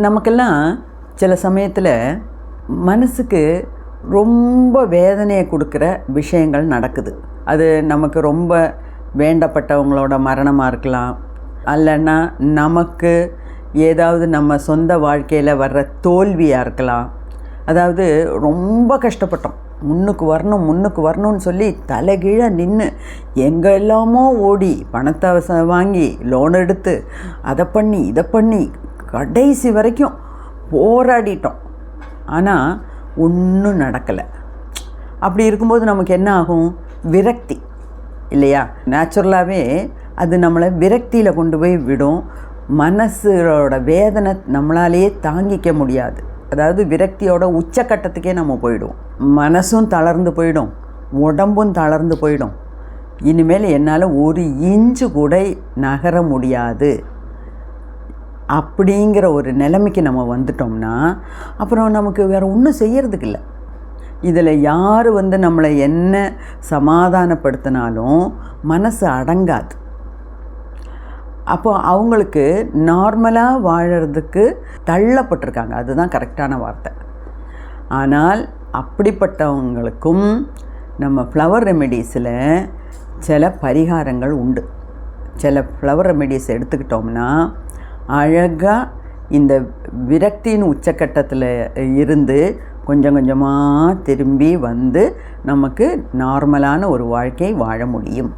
நமக்கெல்லாம் சில சமயத்தில் மனசுக்கு ரொம்ப வேதனையை கொடுக்குற விஷயங்கள் நடக்குது. அது நமக்கு ரொம்ப வேண்டப்பட்டவங்களோட மரணமாக இருக்கலாம், அல்லைன்னா நமக்கு ஏதாவது நம்ம சொந்த வாழ்க்கையில் வர்ற தோல்வியாக இருக்கலாம். அதாவது ரொம்ப கஷ்டப்பட்டோம், முன்னுக்கு வரணும்னு சொல்லி தலைகீழாக நின்று எங்கெல்லாமோ ஓடி பணத்தை வாங்கி லோன் எடுத்து அதை பண்ணி இதை பண்ணி கடைசி வரைக்கும் போராடிட்டோம். ஆனால் ஒன்றும் நடக்கலை. அப்படி இருக்கும்போது நமக்கு என்ன ஆகும்? விரக்தி இல்லையா? நேச்சுரலாகவே அது நம்மளை விரக்தியில் கொண்டு போய் விடும். மனசோட வேதனை நம்மளாலேயே தாங்கிக்க முடியாது. அதாவது விரக்தியோட உச்சக்கட்டத்துக்கே நம்ம போயிடுவோம். மனசும் தளர்ந்து போயிடும், உடம்பும் தளர்ந்து போயிடும். இனிமேல் என்னால் ஒரு இன்ச்சு கூட நகர முடியாது அப்படிங்கிற ஒரு நிலைமைக்கு நம்ம வந்துட்டோம்னா அப்புறம் நமக்கு வேறு ஒன்றும் செய்யறதுக்கு இல்லை. இதில் யார் நம்மளை என்ன சமாதானப்படுத்தினாலும் மனசு அடங்காது. அப்போ அவங்களுக்கு நார்மலாக வாழறதுக்கு தள்ளப்பட்டிருக்காங்க, அதுதான் கரெக்டான வார்த்தை. ஆனால் அப்படிப்பட்டவங்களுக்கும் நம்ம ஃப்ளவர் ரெமெடிஸில் சில பரிகாரங்கள் உண்டு. சில ஃப்ளவர் ரெமெடிஸ் எடுத்துக்கிட்டோம்னா அழகாக இந்த விரக்தியின் உச்சக்கட்டத்தில் இருந்து கொஞ்சம் கொஞ்சமாக திரும்பி வந்து நமக்கு நார்மலான ஒரு வாழ்க்கை வாழ முடியும்.